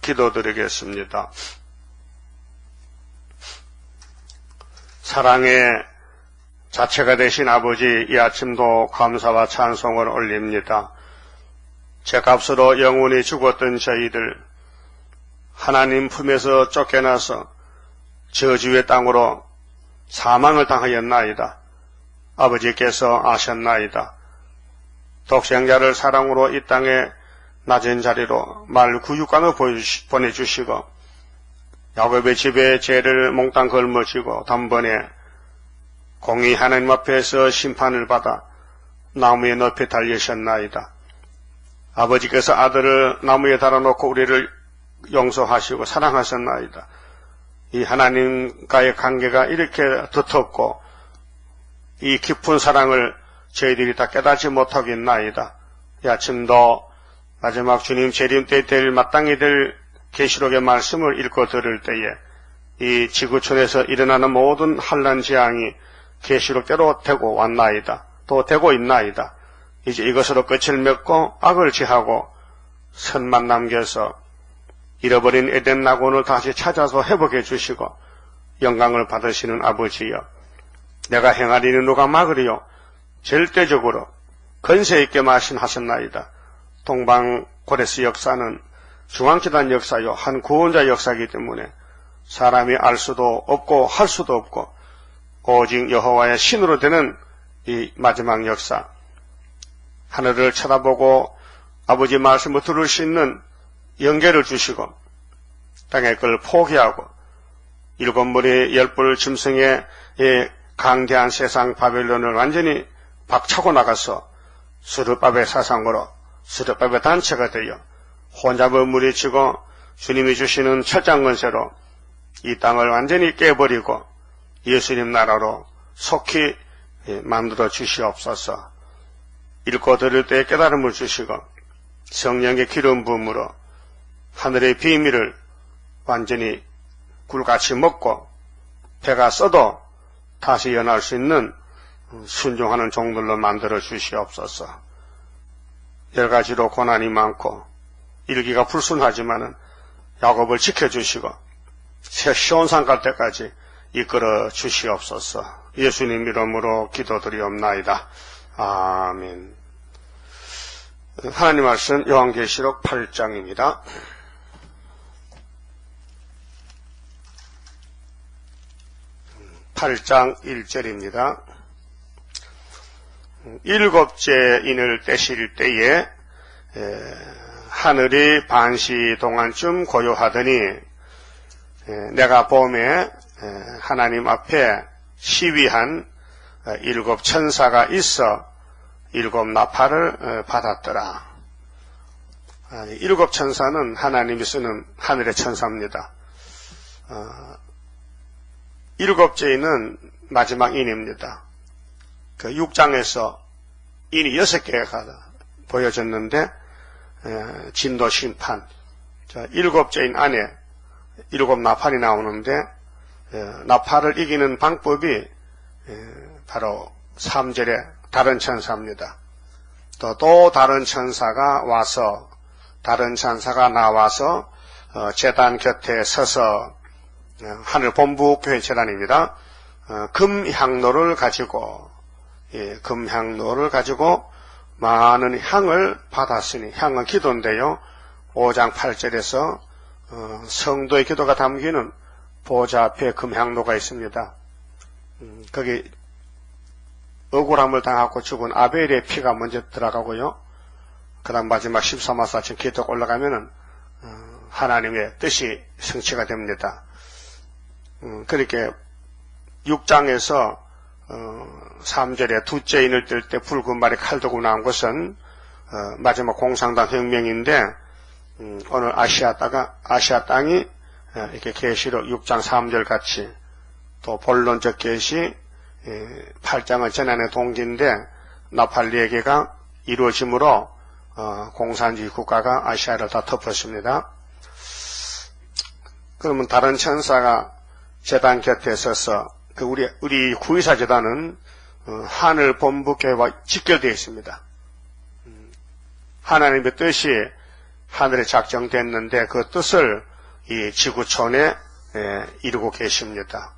기도드리겠습니다. 사랑의 자체가 되신 아버지, 이 아침도 감사와 찬송을 올립니다. 죄값으로 영원히 죽었던 저희들, 하나님 품에서 쫓겨나서 저주의 땅으로 사망을 당하였나이다. 아버지께서 아셨나이다. 독생자를 사랑으로 이 땅에 낮은 자리로 말 구육간을 보내주시고 야곱의 집에 죄를 몽땅 걸머쥐고 단번에 공의 하나님 앞에서 심판을 받아 나무에 높이 달리셨나이다. 아버지께서 아들을 나무에 달아놓고 우리를 용서하시고 사랑하셨나이다. 이 하나님과의 관계가 이렇게 두텁고 이 깊은 사랑을 저희들이 다 깨닫지 못하겠나이다. 이 아침도 마지막 주님 재림 때 될 마땅히 될 계시록의 말씀을 읽고 들을 때에 이 지구촌에서 일어나는 모든 환난 재앙이 계시록대로 되고 왔나이다. 또 되고 있나이다. 이제 이것으로 끝을 맺고 악을 제하고 선만 남겨서 잃어버린 에덴 낙원을 다시 찾아서 회복해 주시고 영광을 받으시는 아버지여, 내가 행하리니 누가 막으리요? 절대적으로 건세 있게 말씀하셨나이다. 동방 고레스 역사는 중앙재단 역사요, 한 구원자 역사이기 때문에 사람이 알 수도 없고 할 수도 없고 오직 여호와의 신으로 되는 이 마지막 역사, 하늘을 쳐다보고 아버지 말씀을 들을 수 있는 영계를 주시고 땅의 걸 포기하고 일곱 머리 열불 짐승의 강대한 세상 바벨론을 완전히 박차고 나가서 스룹밥의 사상으로 스룹밥의 단체가 되어 혼자 머무리치고 주님이 주시는 철장 권세로 이 땅을 완전히 깨버리고 예수님 나라로 속히 만들어 주시옵소서. 읽고 들을 때 깨달음을 주시고 성령의 기름 부음으로 하늘의 비밀을 완전히 굴같이 먹고 배가 써도 다시 연할 수 있는 순종하는 종들로 만들어 주시옵소서. 여러 가지로 고난이 많고 일기가 불순하지만은 야곱을 지켜주시고 새 시온산 갈 때까지 이끌어 주시옵소서. 예수님 이름으로 기도드리옵나이다. 아멘. 하나님 말씀 요한계시록 8장입니다. (8장) 1절입니다. 일곱째 인을 떼실 때에 하늘이 반시 동안쯤 고요하더니 내가 봄에 하나님 앞에 시위한 일곱 천사가 있어 일곱 나팔을 받았더라. 일곱 천사는 하나님이 쓰는 하늘의 천사입니다. 일곱째 인은 마지막 인입니다. 그 6장에서 인이 6개가 보여졌는데 진도 심판, 일곱째 인 안에 일곱 나팔이 나오는데 나팔을 이기는 방법이 바로 3절에 다른 천사입니다. 또 다른 천사가 와서 다른 천사가 나와서 제단 곁에 서서 하늘 본부 교회 제단입니다. 금향로를 가지고 금향로를 가지고 많은 향을 받았으니 향은 기도인데요. 5장 8절에서 성도의 기도가 담기는 보좌 앞에 금향로가 있습니다. 거기 억울함을 당하고 죽은 아벨의 피가 먼저 들어가고요. 그 다음 마지막 14마사층 기도가 올라가면은 하나님의 뜻이 성취가 됩니다. 그렇게 6장에서 3절에 둘째 인을 뜰 때 붉은 말에 칼 들고 나온 것은 마지막 공산당 혁명인데 오늘 아시아 땅이 이렇게 계시록 6장 3절 같이 또 본론적 계시 8장은 재난의 동기인데 나팔리에게가 이루어짐으로 공산주의 국가가 아시아를 다 덮었습니다. 그러면 다른 천사가 제단 곁에 서서 우리 구의사 제단은 하늘 본부 교회와 직결되어 있습니다. 하나님의 뜻이 하늘에 작정됐는데 그 뜻을 이 지구촌에 이루고 계십니다.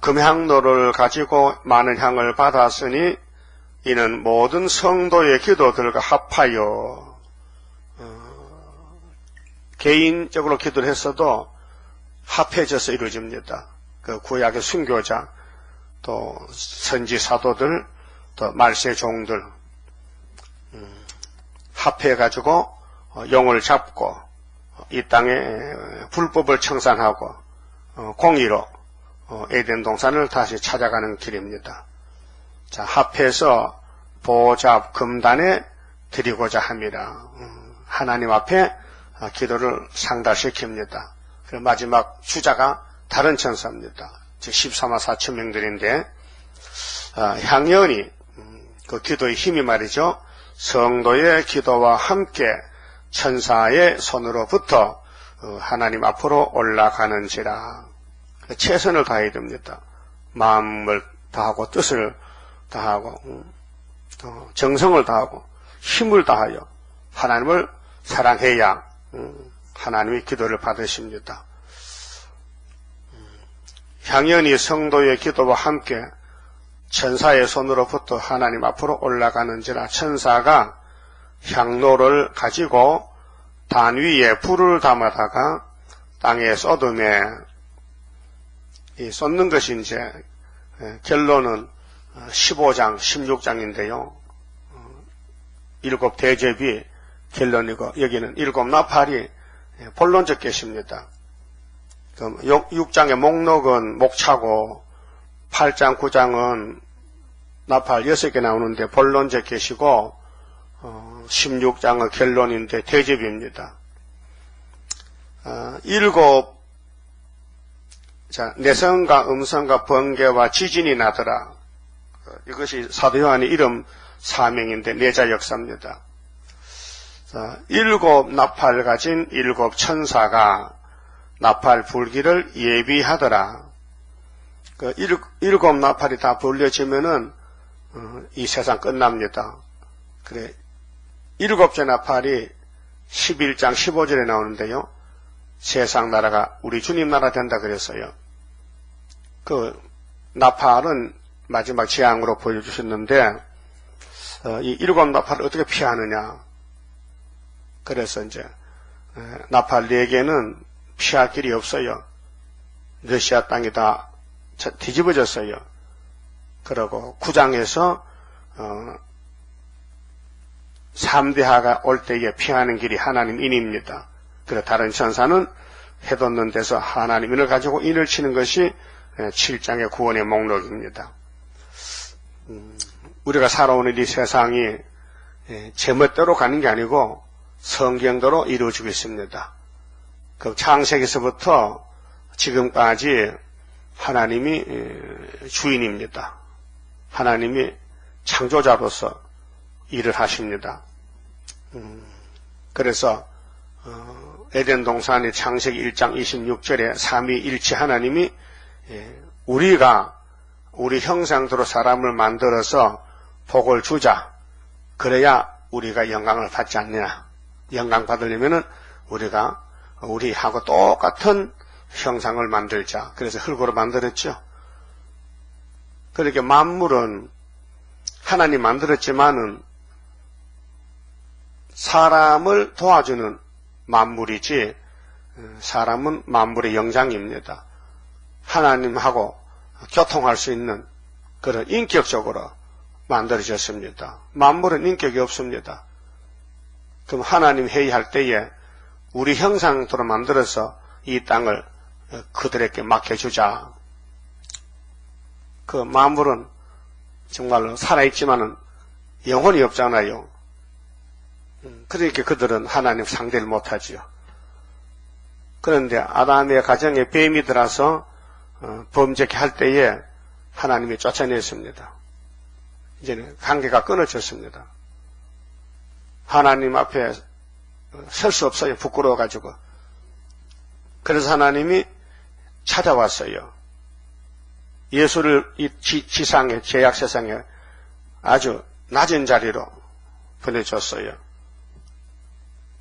금향로를 가지고 많은 향을 받았으니 이는 모든 성도의 기도들과 합하여 개인적으로 기도를 했어도 합해져서 이루어집니다. 그 구약의 순교자, 또 선지 사도들, 또 말세 종들 합해가지고 용을 잡고 이 땅에 불법을 청산하고 공의로 에덴 동산을 다시 찾아가는 길입니다. 자, 합해서 보좌 금단에 드리고자 합니다. 하나님 앞에 기도를 상달시킵니다. 그리고 마지막 주자가 다른 천사입니다. 즉 14만 4천 명들인데 향연이 그 기도의 힘이 말이죠. 성도의 기도와 함께 천사의 손으로부터 하나님 앞으로 올라가는지라. 최선을 다해야 됩니다. 마음을 다하고 뜻을 다하고 정성을 다하고 힘을 다하여 하나님을 사랑해야 하나님의 기도를 받으십니다. 향연이 성도의 기도와 함께 천사의 손으로부터 하나님 앞으로 올라가는지라. 천사가 향로를 가지고 단 위에 불을 담아다가 땅에 쏟음에 이 쏟는 것이 이제 결론은 15장, 16장인데요. 7 대접이 결론이고 여기는 7 나팔이 본론적 계십니다. 6장의 목록은 목차고 8장, 9장은 나팔 6개 나오는데 본론적 계시고 16장의 결론인데 대접입니다. 7 내성과 음성과 번개와 지진이 나더라. 이것이 사도 요한의 이름 사명인데 내자 역사입니다. 7 나팔 가진 7 천사가 나팔 불기를 예비하더라. 그 7 나팔이 다 불려지면은 이 세상 끝납니다. 그래 7째 나팔이 11장 15절에 나오는데요. 세상 나라가 우리 주님 나라 된다 그랬어요. 그 나팔은 마지막 재앙으로 보여주셨는데 이 7 나팔을 어떻게 피하느냐. 그래서 이제 나팔 4개는 피할 길이 없어요. 러시아 땅이 다 뒤집어졌어요. 그러고 9장에서 3대하가 올 때에 피하는 길이 하나님 인입니다. 그리고 다른 천사는 해돋는 데서 하나님 인을 가지고 인을 치는 것이 7장의 구원의 목록입니다. 우리가 살아오는 이 세상이 제멋대로 가는 게 아니고 성경대로 이루어지고 있습니다. 그 창세기서부터 지금까지 하나님이 주인입니다. 하나님이 창조자로서 일을 하십니다. 그래서 에덴 동산의 창세기 1장 26절에 삼위일체 하나님이 우리가 우리 형상대로 사람을 만들어서 복을 주자. 그래야 우리가 영광을 받지 않느냐. 영광 받으려면은 우리가 우리하고 똑같은 형상을 만들자. 그래서 흙으로 만들었죠. 그렇게 만물은 하나님 만들었지만은 사람을 도와주는 만물이지 사람은 만물의 영장입니다. 하나님하고 교통할 수 있는 그런 인격적으로 만들어졌습니다. 만물은 인격이 없습니다. 그럼 하나님 회의할 때에 우리 형상대로 만들어서 이 땅을 그들에게 맡겨주자. 그 만물은 정말로 살아있지만은 영혼이 없잖아요. 그러니까 그들은 하나님 상대를 못하지요. 그런데 아담의 가정에 뱀이 들어서 범죄케 할 때에 하나님이 쫓아냈습니다. 이제는 관계가 끊어졌습니다. 하나님 앞에 설 수 없어요. 부끄러워가지고. 그래서 하나님이 찾아왔어요. 예수를 이 지상에, 죄악 세상에 아주 낮은 자리로 보내줬어요.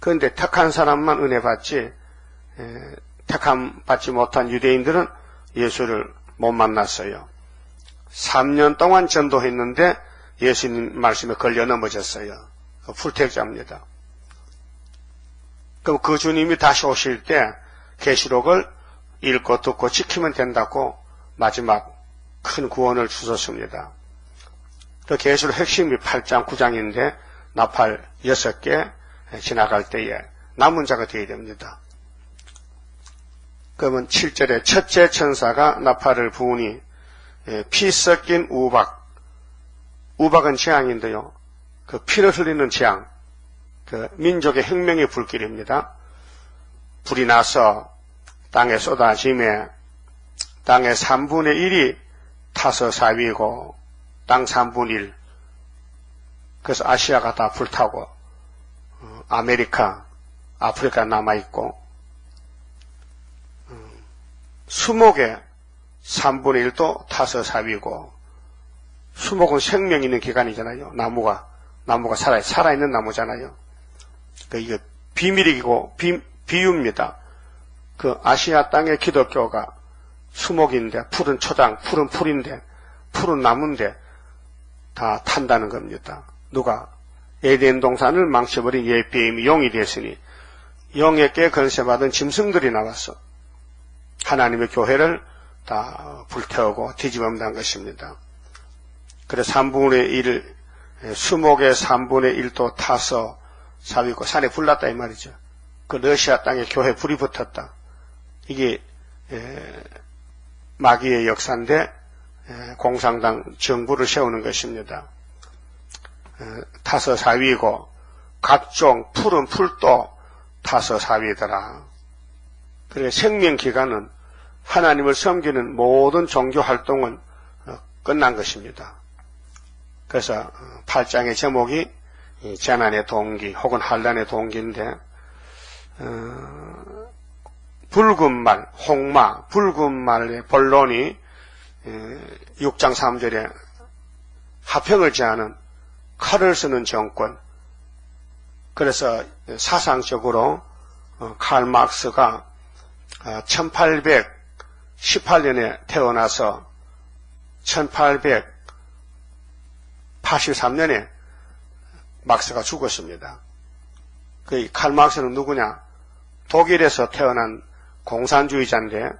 그런데 택한 사람만 은혜 받지, 택함 받지 못한 유대인들은 예수를 못 만났어요. 3년 동안 전도했는데 예수님 말씀에 걸려 넘어졌어요. 풀택자입니다. 그럼 그 주님이 다시 오실 때 계시록을 읽고 듣고 지키면 된다고 마지막 큰 구원을 주셨습니다. 그 계시록 핵심이 8장 9장인데 나팔 6개 지나갈 때에 남은 자가 되어야 됩니다. 그러면 7절에 첫째 천사가 나팔을 부으니 피 섞인 우박은 재앙인데요. 그 피를 흘리는 재앙, 그 민족의 혁명의 불길입니다. 불이 나서 땅에 쏟아짐에 땅의 3분의 1이 타서 사위고 땅 3분의 1, 그래서 아시아가 다 불타고 아메리카, 아프리카 남아있고 수목의 3분의 1도 타서 사위고, 수목은 생명 있는 기관이잖아요. 나무가 살아있는 나무잖아요. 이게 비밀이고 비유입니다. 그 아시아 땅의 기독교가 수목인데, 푸른 초장, 푸른 풀인데, 푸른 나무인데 다 탄다는 겁니다. 누가? 에덴 동산을 망쳐버린 옛뱀이 용이 됐으니 용에게 건세받은 짐승들이 나왔어. 하나님의 교회를 다 불태우고 뒤집어놓는 것입니다. 그래서 3분의 1, 수목의 3분의 1도 타서 사위고 산에 불났다 이 말이죠. 그 러시아 땅에 교회 불이 붙었다. 이게 마귀의 역사인데 공산당 정부를 세우는 것입니다. 타서 사위고 각종 푸른 풀도 타서 사위더라. 그래 생명기간은 하나님을 섬기는 모든 종교 활동은 끝난 것입니다. 그래서 8장의 제목이 재난의 동기 혹은 환난의 동기인데, 붉은 말, 홍마, 붉은 말의 본론이 6장 3절에 화평을 제하는 칼을 쓰는 정권. 그래서 사상적으로 칼 막스가 1818년에 태어나서 1883년에 막스가 죽었습니다. 그 칼 막스는 누구냐? 독일에서 태어난 공산주의자인데,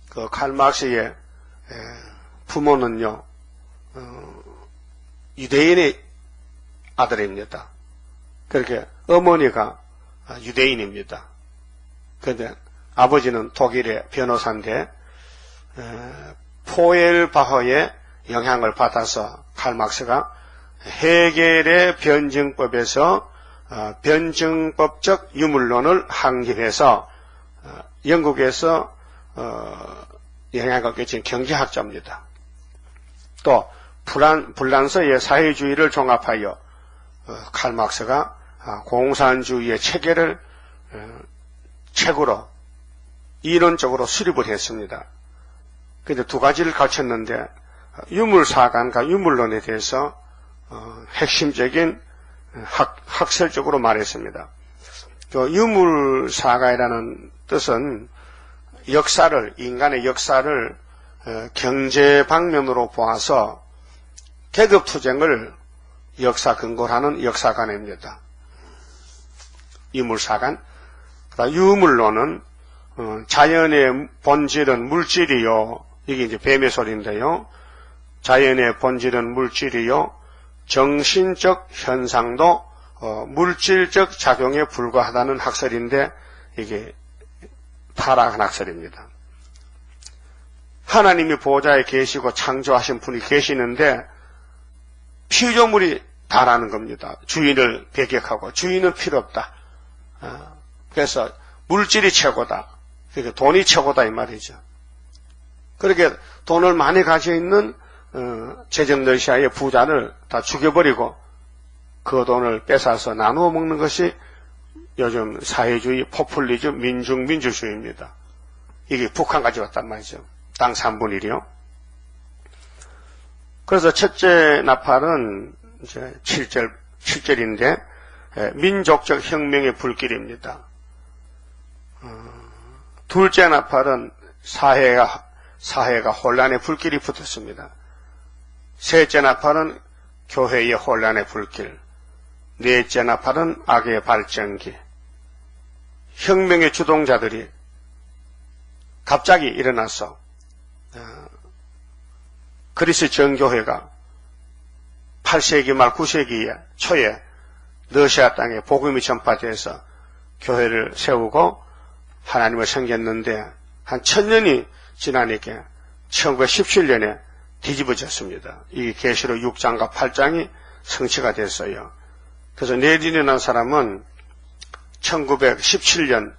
그 칼 막스의 부모는요, 유대인의 아들입니다. 그렇게 어머니가 유대인입니다. 그런데 아버지는 독일의 변호사인데, 포엘바허의 영향을 받아서 칼 막스가 헤겔의 변증법에서 변증법적 유물론을 확립해서 영국에서 영향을 끼친 경제학자입니다. 또 불란서의 사회주의를 종합하여 칼 막스가 공산주의의 체계를 책으로 이론적으로 수립을 했습니다. 그런데 두 가지를 갖췄는데, 유물사관과 유물론에 대해서 핵심적인 학설적으로 말했습니다. 유물사가이라는 뜻은 인간의 역사를 경제 방면으로 보아서 계급투쟁을 역사 근거로 하는 역사관입니다. 유물사관. 유물론은 자연의 본질은 물질이요. 이게 이제 뱀의 소리인데요. 자연의 본질은 물질이요. 정신적 현상도 물질적 작용에 불과하다는 학설인데, 이게 타락한 학설입니다. 하나님이 보호자에 계시고 창조하신 분이 계시는데 피조물이 다라는 겁니다. 주인을 배격하고 주인은 필요 없다. 그래서 물질이 최고다. 그러니까 돈이 최고다 이 말이죠. 그렇게 돈을 많이 가지고 있는 제정 러시아의 부자를 다 죽여버리고 그 돈을 뺏어서 나누어 먹는 것이 요즘 사회주의, 포퓰리즘, 민주주의입니다. 이게 북한까지 왔단 말이죠. 땅 3분의 1이요. 그래서 첫째 나팔은 이제 7절인데, 민족적 혁명의 불길입니다. 둘째 나팔은 사회가 혼란의 불길이 붙었습니다. 셋째 나팔은 교회의 혼란의 불길, 넷째 나팔은 악의 발전기. 혁명의 주동자들이 갑자기 일어나서 그리스 정교회가 8세기 말 9세기 초에 러시아 땅에 복음이 전파돼서 교회를 세우고 하나님을 섬겼는데 한 1000년이 지나니까 1917년에 뒤집어졌습니다. 이 계시록 6장과 8장이 성취가 됐어요. 그래서 레닌이라는 사람은 1917년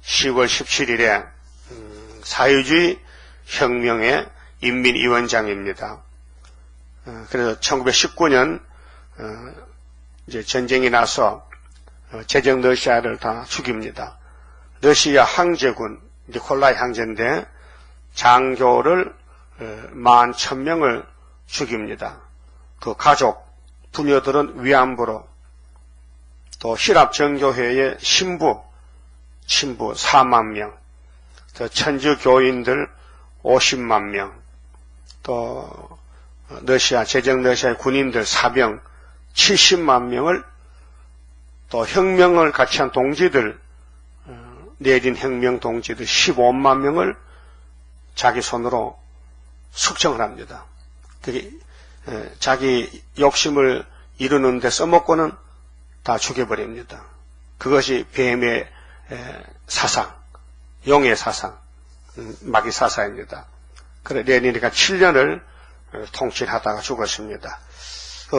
10월 17일에 사회주의 혁명의 인민위원장입니다. 그래서 1919년 이제 전쟁이 나서 제정 러시아를 다 죽입니다. 러시아 황제군 니콜라이 황제인데 장교를 11,000명을 죽입니다. 그 가족 부녀들은 위안부로, 또 히랍 정교회의 신부 친부 4만 명, 또 천주 교인들 50만 명, 또 제정 러시아의 군인들 사병 70만 명을, 또 혁명을 같이 한 동지들, 내린 혁명 동지들 15만 명을 자기 손으로 숙청을 합니다. 그게 자기 욕심을 이루는 데 써먹고는 다 죽여버립니다. 그것이 뱀의 사상, 용의 사상, 마귀 사상입니다. 그래 레닌이가 7년을 통치하다가 죽었습니다.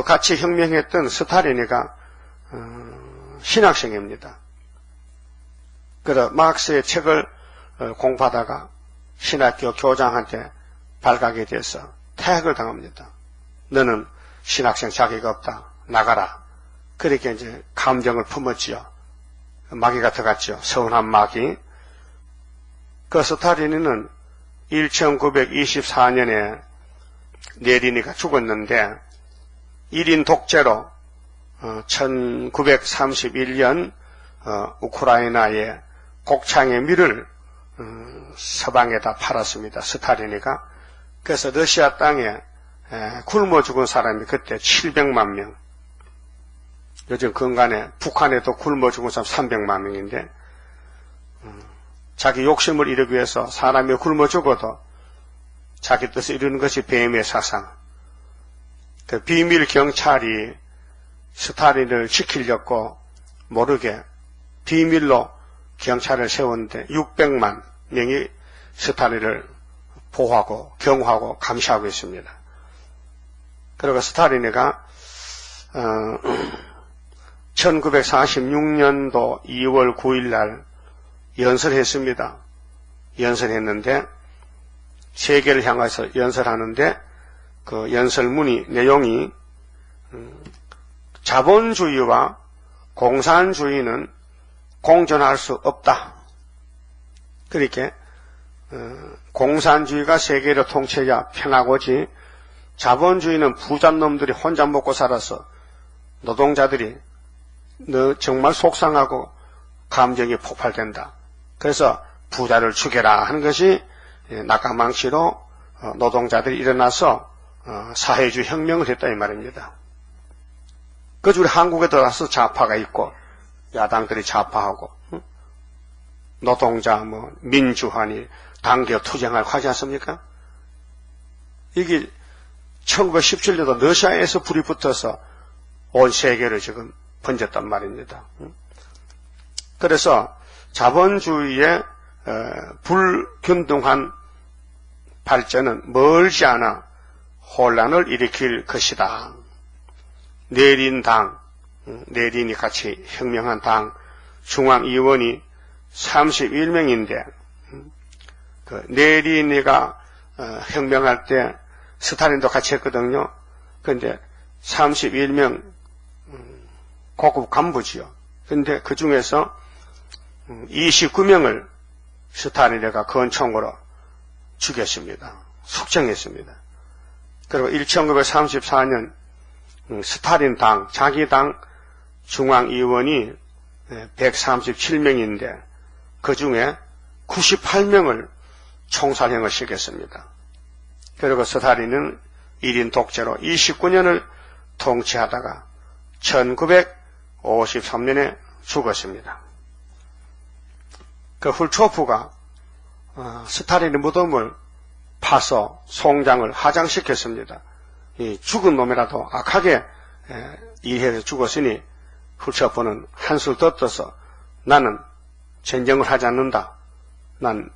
같이 혁명했던 스탈린이가 신학생입니다. 그래 마르크스의 책을 공부하다가 신학교 교장한테 발각이 돼서 퇴학을 당합니다. 너는 신학생 자격이 없다. 나가라. 그렇게 이제 감정을 품었지요. 마귀가 들어갔죠. 서운한 마귀. 그 스탈린은 1924년에 레닌이가 죽었는데 1인 독재로 1931년 우크라이나의 곡창의 밀을 서방에다 팔았습니다. 스탈린이가. 그래서 러시아 땅에 굶어 죽은 사람이 그때 700만 명. 요즘 근간에 북한에도 굶어 죽은 사람 300만 명인데 자기 욕심을 이루기 위해서 사람이 굶어 죽어도 자기 뜻을 이루는 것이 뱀의 사상. 그 비밀 경찰이 스탈린을 지키려고 모르게 비밀로 경찰을 세웠는데 600만 명이 스탈린을 보호하고 경호하고 감시하고 있습니다. 그리고 스탈린이가 1946년도 2월 9일 날 연설했습니다. 연설했는데 세계를 향해서 연설하는데 그 연설문이 내용이 자본주의와 공산주의는 공존할 수 없다. 그렇게 공산주의가 세계를 통치해야 편하고지 자본주의는 부잣놈들이 혼자 먹고 살아서 노동자들이 정말 속상하고 감정이 폭발된다. 그래서 부자를 죽여라 하는 것이 낙가망치로 노동자들이 일어나서 사회주의 혁명을 했다 이 말입니다. 그래서 우리 한국에 들어와서 좌파가 있고 야당들이 좌파하고 노동자 민주화니 당겨 투쟁을 하지 않습니까? 이게 1917년도 러시아에서 불이 붙어서 온 세계를 지금 번졌단 말입니다. 그래서 자본주의의 불균등한 발전은 멀지 않아 혼란을 일으킬 것이다. 내린이 같이 혁명한 당 중앙위원이 31명인데 그 내린이가 혁명할 때 스탈린도 같이 했거든요. 그런데 31명 고급 간부지요. 그런데 그 중에서 29명을 스탈린이가 권총으로 죽였습니다. 숙청했습니다. 그리고 1934년 스탈린 당, 자기 당 중앙위원이 137명인데 그 중에 98명을 총살형을 시켰습니다. 그리고 스탈린은 1인 독재로 29년을 통치하다가 1953년에 죽었습니다. 그 훌초프가 스탈린의 무덤을 파서 송장을 하장시켰습니다. 이 죽은 놈이라도 악하게 일해서 죽었으니 훌초프는 한술 더 떠서 나는 전쟁을 하지 않는다. 난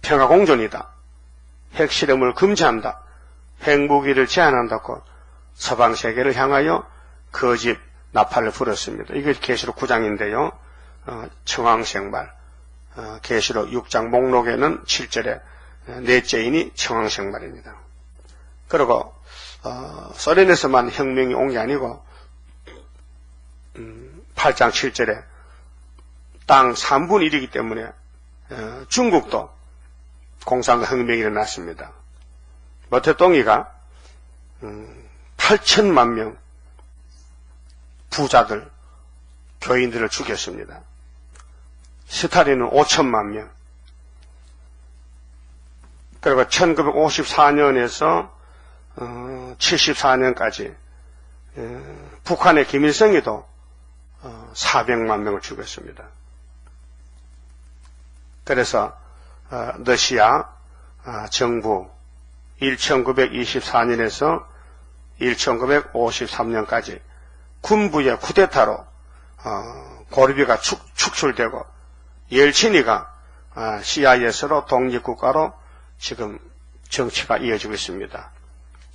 평화공존이다. 핵실험을 금지한다. 핵무기를 제한한다고 서방세계를 향하여 거짓 나팔을 불었습니다. 이게 계시록 9장인데요. 청왕생말, 계시록 6장 목록에는 7절에 넷째인이 청왕생말입니다. 그리고 소련에서만 혁명이 온 게 아니고 8장 7절에 땅 3분의 1이기 때문에 중국도 공산과 혁명이 일어났습니다. 모태똥이가 8천만 명 부자들, 교인들을 죽였습니다. 스탈린은 5천만 명. 그리고 1954년에서 74년까지 북한의 김일성이도 400만 명을 죽였습니다. 그래서 러시아 정부 1924년에서 1953년까지 군부의 쿠데타로 고르비가 축출되고 옐친이가 CIS로 독립국가로 지금 정치가 이어지고 있습니다.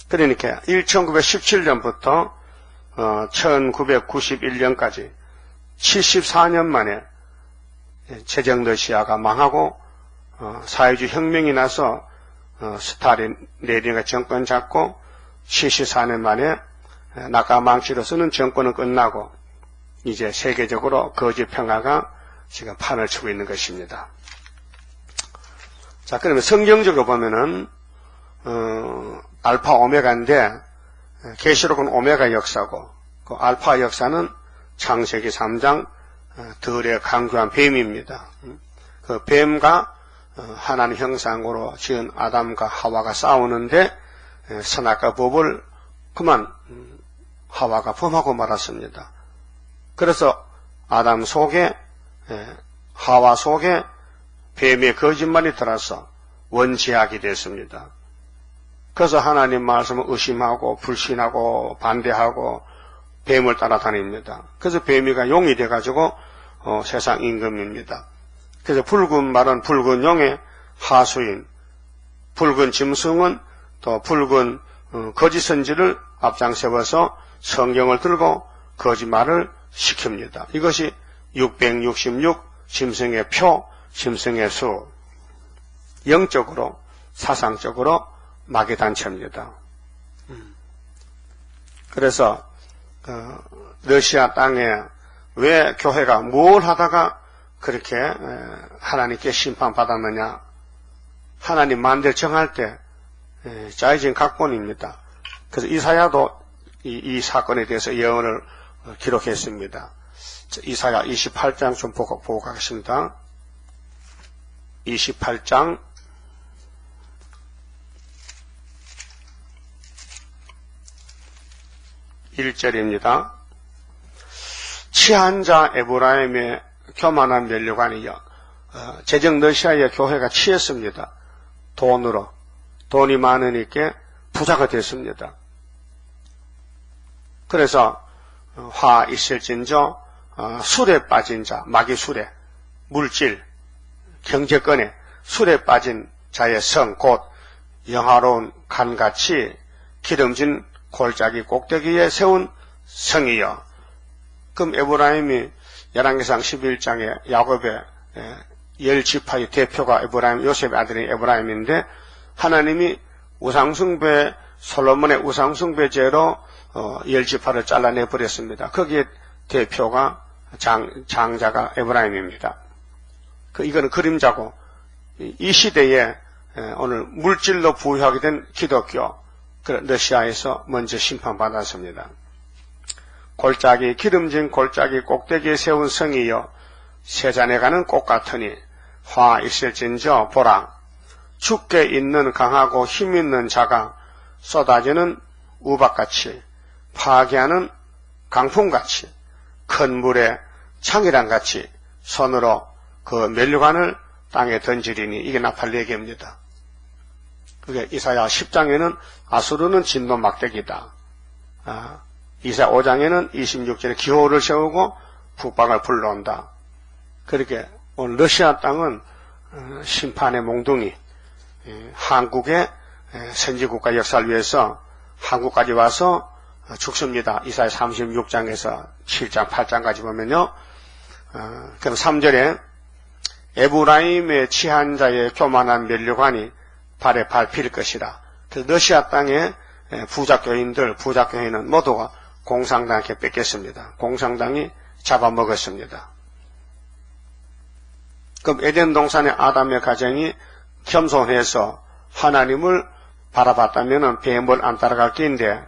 그러니까 1917년부터 1991년까지 74년 만에 제정 러시아가 망하고 사회주의 혁명이 나서 스탈린 레닌가 정권 잡고 74년 만에 낙하망치로서는 정권은 끝나고 이제 세계적으로 거짓 평화가 지금 판을 치고 있는 것입니다. 자, 그러면 성경적으로 보면은 알파 오메가인데 계시록은 오메가 역사고 그 알파 역사는 창세기 3장 들의 강교한 뱀입니다. 그 뱀과 하나님 형상으로 지은 아담과 하와가 싸우는데 선악과 법을 그만 하와가 범하고 말았습니다. 그래서 아담 속에 하와 속에 뱀의 거짓말이 들어서 원죄악이 됐습니다. 그래서 하나님 말씀을 의심하고 불신하고 반대하고 뱀을 따라다닙니다. 그래서 뱀이가 용이 돼가지고 세상 임금입니다. 그래서 붉은 말은 붉은 용의 하수인, 붉은 짐승은 또 붉은 거짓 선지를 앞장세워서 성경을 들고 거짓말을 시킵니다. 이것이 666 짐승의 표, 짐승의 수, 영적으로 사상적으로 마귀 단체입니다. 그래서 러시아 땅에 왜 교회가 뭘 하다가 그렇게 하나님께 심판받았느냐. 하나님 만대 정할 때 짜여진 각본입니다. 그래서 이사야도 이 사건에 대해서 예언을 기록했습니다. 이사야 28장 좀 보고 가겠습니다. 28장 1절입니다. 취한 자 에브라임의 교만한 면류관이여. 제정 러시아의 교회가 취했습니다. 돈이 많으니까 부자가 됐습니다. 그래서 화 있을진저 술에 빠진 자, 마귀 술에, 물질, 경제권에 술에 빠진 자의 성, 곧 영화로운 간같이 기름진 골짜기 꼭대기에 세운 성이여. 그럼 에브라임이 열왕기상 11장에 야곱의 10지파의 대표가 에브라임, 요셉의 아들인 에브라임인데 하나님이 우상숭배, 솔로몬의 우상숭배죄로 10지파를 잘라내 버렸습니다. 거기에 대표가 장자가 에브라임입니다. 이거는 그림자고 이 시대에 오늘 물질로 부유하게 된 기독교, 러시아에서 먼저 심판받았습니다. 골짜기 기름진 골짜기 꼭대기에 세운 성이여 세잔에 가는 꽃 같으니 화 있을진저 보라 죽게 있는 강하고 힘 있는 자가 쏟아지는 우박같이 파괴하는 강풍같이 큰 물에 창이랑같이 손으로 그 면류관을 땅에 던지리니 이게 나팔 얘기입니다. 그게 이사야 10장에는 아수르는 진노 막대기다. 이사야 5장에는 26절에 기호를 세우고 북방을 불러온다. 그렇게 오늘 러시아 땅은 심판의 몽둥이, 한국의 선지국가 역사를 위해서 한국까지 와서 죽습니다. 이사야 36장에서 7장, 8장까지 보면요. 그럼 3절에 에브라임의 취한 자의 교만한 면류관이 발에 밟힐 것이라. 그래서 러시아 땅의 부작교인은 모두가 공산당에게 뺏겼습니다. 공산당이 잡아먹었습니다. 그럼 에덴 동산의 아담의 가정이 겸손해서 하나님을 바라봤다면 뱀을 안 따라갈 게인데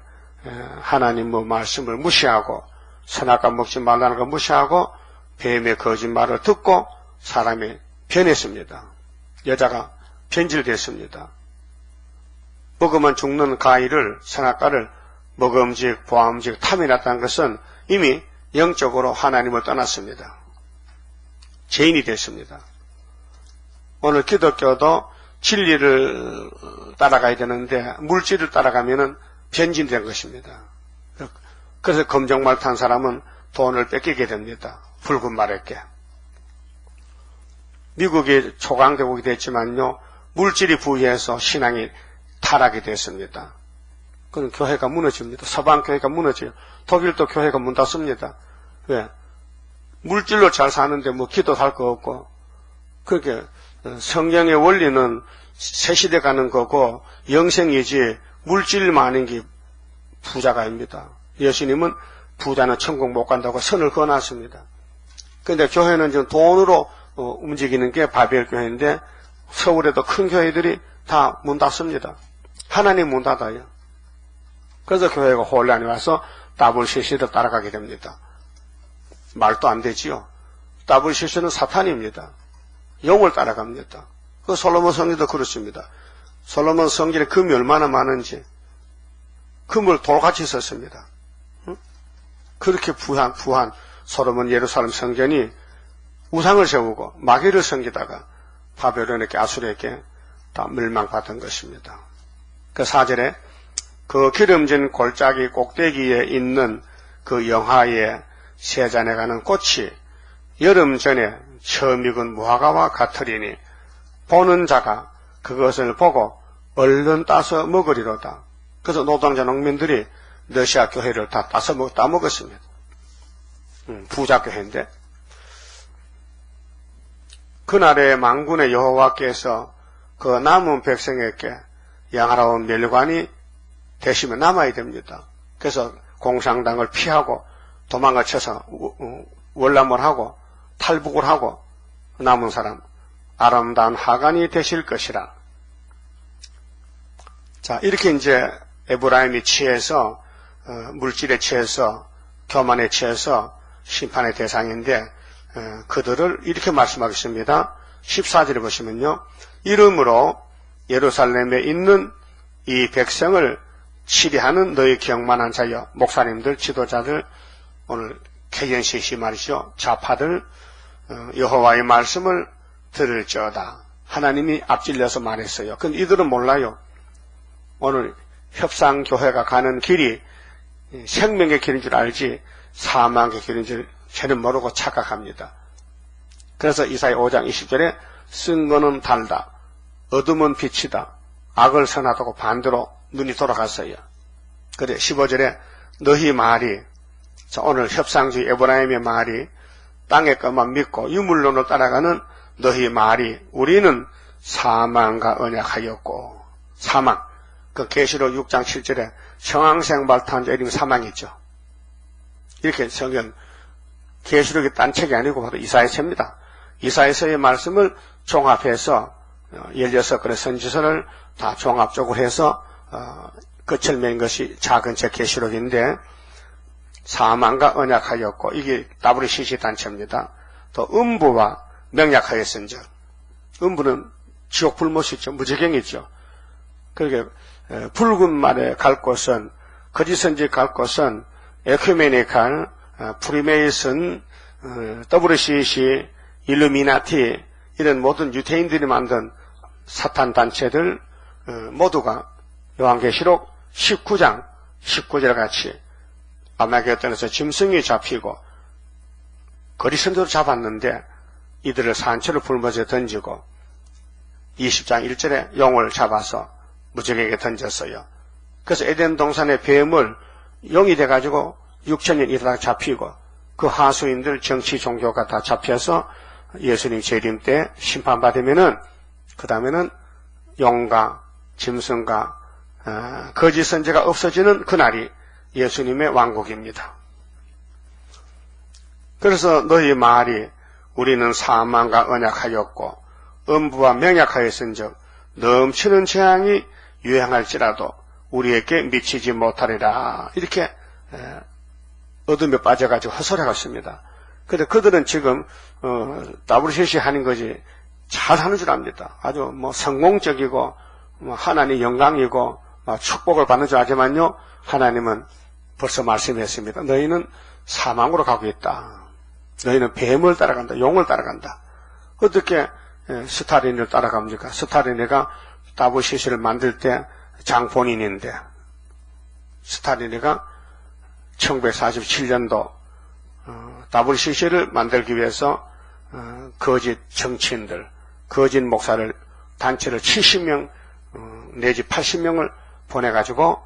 하나님의 말씀을 무시하고 선악과 먹지 말라는 걸 무시하고 뱀의 거짓말을 듣고 사람이 변했습니다. 여자가 변질됐습니다. 먹으면 죽는 과일을 선악과를 먹음직 보암직 탐이 났다는 것은 이미 영적으로 하나님을 떠났습니다. 죄인이 됐습니다. 오늘 기독교도 진리를 따라가야 되는데 물질을 따라가면은 변질된 것입니다. 그래서 검정말 탄 사람은 돈을 뺏기게 됩니다. 붉은 말에게. 미국이 초강대국이 됐지만요, 물질이 부유해서 신앙이 타락이 됐습니다. 그건 교회가 무너집니다. 서방 교회가 무너져요. 독일도 교회가 문 닫습니다. 왜? 물질로 잘 사는데 뭐 기도할 거 없고, 그렇게 성경의 원리는 새 시대 가는 거고 영생이지 물질 많은 게 부자가 아닙니다. 예수님은 부자는 천국 못 간다고 선을 그어놨습니다. 그런데 교회는 지금 돈으로 움직이는 게 바벨 교회인데 서울에도 큰 교회들이 다 문 닫습니다. 하나님 문 닫아요. 그래서 교회가 혼란이 와서 WCC를 따라가게 됩니다. 말도 안 되지요. WCC는 사탄입니다. 영을 따라갑니다. 그 솔로몬 성전도 그렇습니다. 솔로몬 성전에 금이 얼마나 많은지 금을 돌같이 썼습니다. 그렇게 부한 솔로몬 예루살렘 성전이 우상을 세우고 마귀를 섬기다가 바벨론에게 아수르에게 다 멸망받은 것입니다. 그 4절에 그 기름진 골짜기 꼭대기에 있는 그 영하에 세잔에 가는 꽃이 여름 전에 처음 익은 무화과와 같으리니 보는 자가 그것을 보고 얼른 따서 먹으리로다. 그래서 노동자 농민들이 러시아 교회를 다 따먹었습니다. 부자 교회인데 그날의 만군의 여호와께서 그 남은 백성에게 양하라운 멸관이 되시면 남아야 됩니다. 그래서 공산당을 피하고 도망을 쳐서 월남을 하고 탈북을 하고 남은 사람 아름다운 하간이 되실 것이라. 자, 이렇게 이제 에브라임이 취해서 물질에 취해서 교만에 취해서 심판의 대상인데 그들을 이렇게 말씀하겠습니다. 14절에 보시면요. 이름으로 예루살렘에 있는 이 백성을 치리하는 너희 경만한 자여, 목사님들, 지도자들, 오늘 개견시시 말이죠. 좌파들 여호와의 말씀을 들을지어다. 하나님이 앞질려서 말했어요. 근데 이들은 몰라요. 오늘 협상교회가 가는 길이 생명의 길인 줄 알지 사망의 길인 줄 쟤는 모르고 착각합니다. 그래서 이사야 5장 20절에 쓴 거는 달다. 어둠은 빛이다. 악을 선하다고 반대로 눈이 돌아갔어요. 그래 15절에 너희 말이, 자, 오늘 협상주의 에브라임의 말이 땅의 것만 믿고 유물론을 따라가는 너희 말이 우리는 사망과 언약하였고, 사망, 그 계시록 6장 7절에 성황생발탄자 이름이 사망이죠. 이렇게 성경 계시록이 딴 책이 아니고 바로 이사야서입니다. 이사야서의 말씀을 종합해서 16권의 선지서를 다 종합적으로 해서 끝을 맺은 것이 작은 책 계시록인데 사망과 언약하였고, 이게 WCC 단체입니다. 또 음부와 명약하였은즉, 음부는 지옥 불못이죠. 무지경이죠. 그렇게 붉은 말에 갈 곳은, 거짓 선지 갈 곳은 에큐메니칼, 프리메이슨, WCC, 일루미나티, 이런 모든 유태인들이 만든 사탄 단체들 모두가 요한계시록 19장 19절 같이 아마겟돈에서 짐승이 잡히고 거리선도를 잡았는데 이들을 산채로 불못에 던지고 20장 1절에 용을 잡아서 무적에게 던졌어요. 그래서 에덴 동산의 뱀을 용이 돼가지고 6천년 이르다가 잡히고 그 하수인들 정치 종교가 다 잡혀서 예수님 재림 때 심판받으면은 그 다음에는 용과 짐승과 거짓 선지가 없어지는 그날이 예수님의 왕국입니다. 그래서 너희 말이 우리는 사망과 언약하였고 음부와 명약하였은즉 넘치는 재앙이 유행할지라도 우리에게 미치지 못하리라. 이렇게 어둠에 빠져가지고 헛소리하고 있습니다. 근데 그들은 지금 WCC 하는 거지 잘하는 줄 압니다. 아주 성공적이고 하나님 영광이고 축복을 받는 줄 알지만요, 하나님은 벌써 말씀했습니다. 너희는 사망으로 가고 있다. 너희는 뱀을 따라간다. 용을 따라간다. 어떻게 스타린을 따라갑니까? 스타린이가 WCC를 만들 때 장본인인데, 스타린이가 1947년도 WCC를 만들기 위해서 거짓 정치인들, 거짓 목사를 단체를 70명 내지 80명을 보내가지고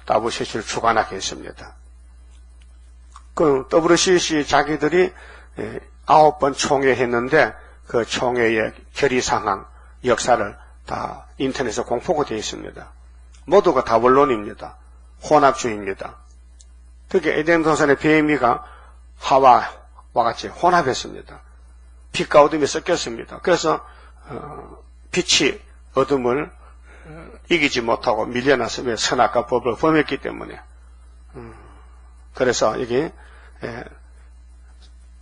WCC를 주관하게 했습니다. 그 WCC 자기들이 9번 총회했는데 그 총회의 결의 상황, 역사를 다 인터넷에 공포가 되어 있습니다. 모두가 다 원론입니다. 혼합주의입니다. 특히 에덴 동산의 뱀이가 하와와 같이 혼합했습니다. 빛과 어둠이 섞였습니다. 그래서 빛이 어둠을 이기지 못하고 밀려났으며 선악과 법을 범했기 때문에 그래서 이게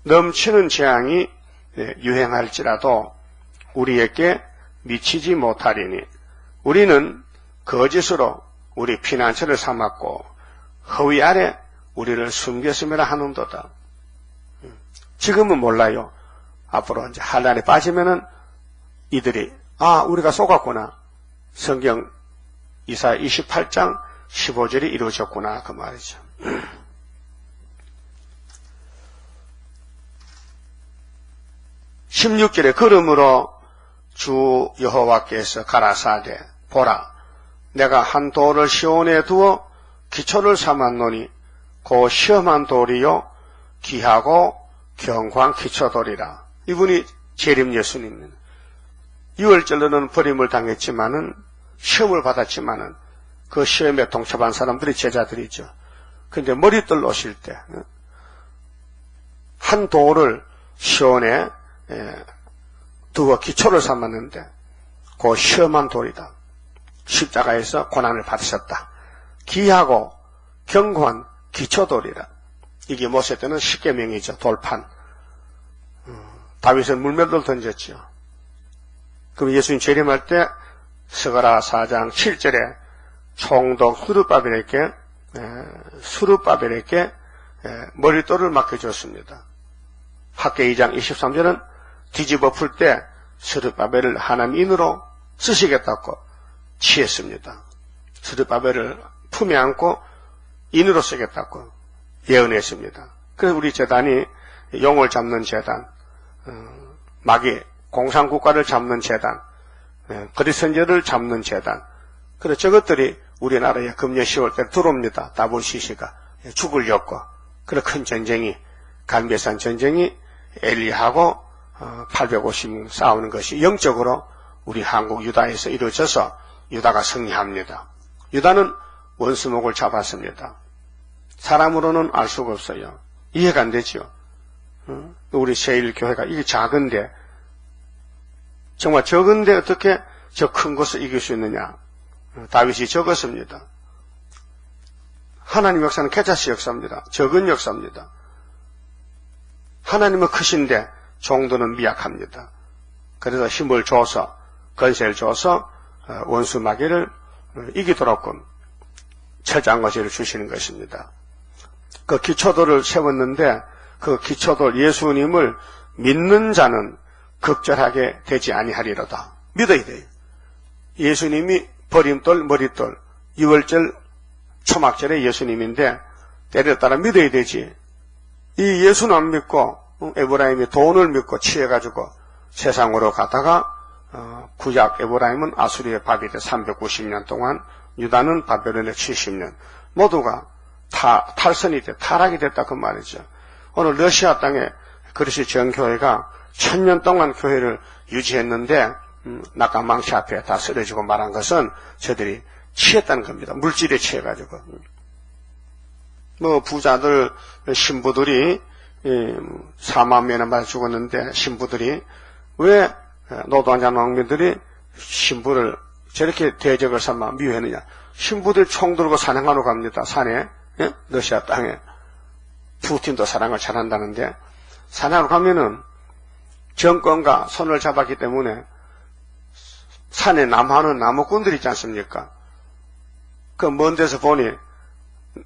넘치는 재앙이 유행할지라도 우리에게 미치지 못하리니 우리는 거짓으로 우리 피난처를 삼았고 허위 아래 우리를 숨겼음이라 하는도다. 지금은 몰라요. 앞으로 이제 환란에 빠지면은 이들이 우리가 속았구나. 성경 이사야 28장 15절이 이루어졌구나 그 말이죠. 16절에 그러므로 주 여호와께서 가라사대 보라 내가 한 돌을 시온에 두어 기초를 삼았노니 그 시험한 돌이요 귀하고 경광 기초돌이라. 이분이 재림 예수님입니다. 6월절로는 버림을 당했지만은 시험을 받았지만은 그 시험에 동참한 사람들이 제자들이죠. 근데 머리들 오실 때 한 돌을 시온에 두어 기초를 삼았는데 그 시험한 돌이다. 십자가에서 고난을 받으셨다. 귀하고 견고한 기초돌이라. 이게 모세 때는 십계명이죠. 돌판. 다윗은 물맷돌 던졌죠. 그럼 예수님 재림할 때 스가랴 4장 7절에 총독 수르바벨에게 머릿돌을 맡겨줬습니다. 학계 2장 23절은 뒤집어 풀 때 스르바벨을 하나님 인으로 쓰시겠다고 취했습니다. 스르바벨을 품에 안고 인으로 쓰겠다고 예언했습니다. 그래서 우리 재단이 용을 잡는 재단, 마귀 공산국가를 잡는 재단, 거짓 선지자를 잡는 재단, 그래서 저것들이 우리나라에 금년 10월 때 들어옵니다. WCC가 죽으려고. 그래서 큰 전쟁이 갈매산 전쟁이 엘리하고 850명 싸우는 것이 영적으로 우리 한국 유다에서 이루어져서 유다가 승리합니다. 유다는 원수목을 잡았습니다. 사람으로는 알 수가 없어요. 이해가 안 되죠. 우리 제1교회가 이게 작은데 정말 적은데 어떻게 저 큰 것을 이길 수 있느냐. 다윗이 적었습니다. 하나님 역사는 개자식 역사입니다. 적은 역사입니다. 하나님은 크신데 종도는 미약합니다. 그래서 힘을 줘서 권세를 줘서 원수 마귀를 이기도록끔 철저한 것을 주시는 것입니다. 그 기초도를 세웠는데 그 기초도 예수님을 믿는 자는 극절하게 되지 아니하리로다. 믿어야 돼요. 예수님이 버림돌, 머릿돌, 6월절, 초막절에 예수님인데 때를 따라 믿어야 되지. 이 예수는 안 믿고 에브라임이 돈을 믿고 취해가지고 세상으로 가다가 구약 에브라임은 아수리의 바벨에 390년 동안, 유다는 바벨론에 70년, 모두가 탈선이 타락이 됐다 그 말이죠. 오늘 러시아 땅에 그리스 정교회가 1000년 동안 교회를 유지했는데 낙관망치 앞에 다 쓰러지고 말한 것은 저들이 취했다는 겁니다. 물질에 취해가지고. 부자들 신부들이 4만 명이나 맞아 죽었는데 신부들이 왜 노동자 농민들이 신부를 저렇게 대적을 삼아 미워했느냐. 신부들 총 들고 사냥하러 갑니다. 산에, 러시아 땅에. 푸틴도 사랑을 잘한다는데 사냥하러 가면은 정권과 손을 잡았기 때문에 산에 남하는 나무꾼들 있지 않습니까? 그 먼 데서 보니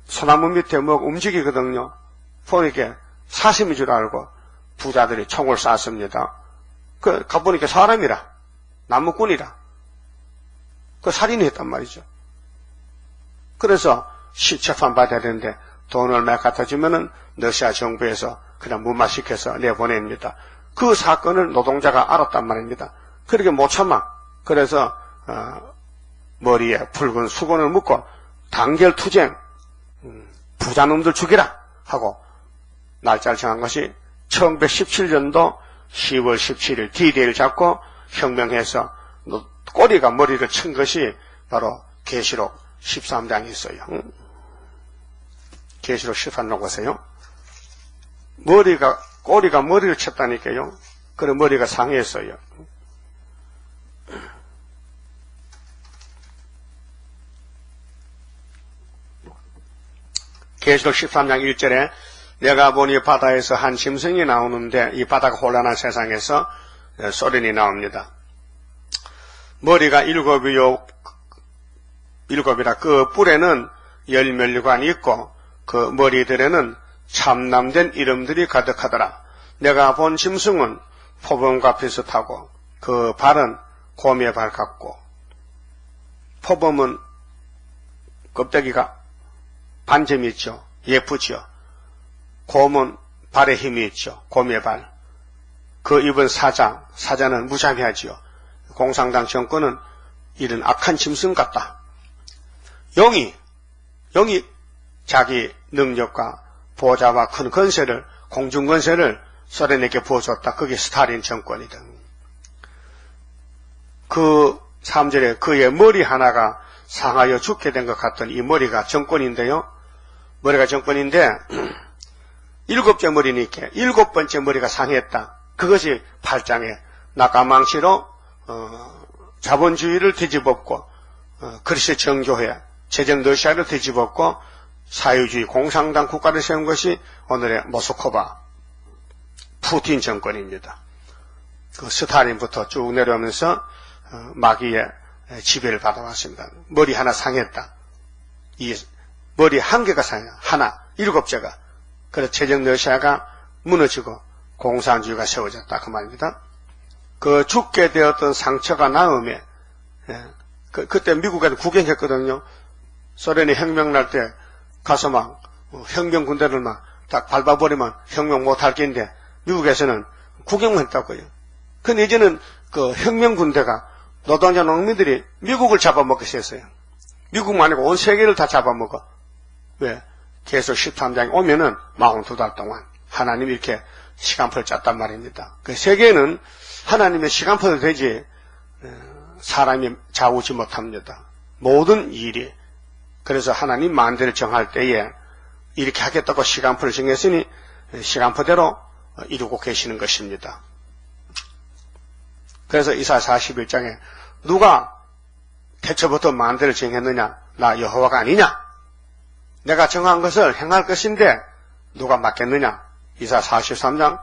소나무 밑에 뭐가 움직이거든요. 보니까 사슴인 줄 알고 부자들이 총을 쐈습니다. 가보니까 사람이라, 나무꾼이라. 살인을 했단 말이죠. 그래서 실체판 받아야 되는데 돈 얼마 갖다 주면은 러시아 정부에서 그냥 무마시켜서 내보냅니다. 그 사건을 노동자가 알았단 말입니다. 그렇게 못 참아. 그래서 머리에 붉은 수건을 묶고 단결투쟁, 부자놈들 죽이라 하고 날짜를 정한 것이 1917년도 10월 17일 D-Day를 잡고 혁명해서 꼬리가 머리를 친 것이 바로 계시록 13장이 있어요. 계시록 13장 보세요. 꼬리가 머리를 쳤다니까요. 그래 머리가 상했어요. 계시록 13장 1절에 내가 보니 바다에서 한 짐승이 나오는데 이 바다가 혼란한 세상에서 소련이 나옵니다. 머리가 일곱이라 그 뿔에는 열면류관이 있고 그 머리들에는 참남된 이름들이 가득하더라. 내가 본 짐승은 포범과 비슷하고 그 발은 곰의 발 같고, 포범은 껍데기가 반점이 있죠. 예쁘죠. 곰은 발에 힘이 있죠. 곰의 발. 그 입은 사자는 무자비하지요. 공산당 정권은 이런 악한 짐승 같다. 영이 자기 능력과 보좌와 큰 권세를, 공중 권세를 소련에게 부어줬다. 그게 스탈린 정권이다. 그 3절에 그의 머리 하나가 상하여 죽게 된 것 같던 이 머리가 정권인데요. 머리가 정권인데 7째 머리니까 7번째 머리가 상했다. 그것이 8장에 낙관망치로 자본주의를 뒤집었고 그리스 정교회, 제정 러시아를 뒤집었고 사회주의 공산당 국가를 세운 것이 오늘의 모스크바 푸틴 정권입니다. 그 스탈린부터 쭉 내려오면서 마귀의 지배를 받아왔습니다. 머리 하나 상했다. 이 머리 한 개가 상해, 하나, 7째가. 그래서 제정 러시아가 무너지고 공산주의가 세워졌다 그 말입니다. 그 죽게 되었던 상처가 나음에 그때 미국에도 구경했거든요. 소련이 혁명 날 때 가서 막 혁명 군대를 막 딱 밟아버리면 혁명 못할 낀데 미국에서는 구경만 했다고요. 근데 이제는 그 혁명 군대가 노동자 농민들이 미국을 잡아먹겠어요. 미국만 아니고 온 세계를 다 잡아먹어. 왜? 계속 13장에 오면은 42달 동안 하나님이 이렇게 시간표를 짰단 말입니다. 그 세계는 하나님의 시간표도 되지 사람이 좌우지 못합니다. 모든 일이. 그래서 하나님 만대를 정할 때에 이렇게 하겠다고 시간표를 정했으니 시간표대로 이루고 계시는 것입니다. 그래서 이사야 41장에 누가 태초부터 만대를 정했느냐? 나 여호와가 아니냐? 내가 정한 것을 행할 것인데 누가 맡겠느냐? 이사 43장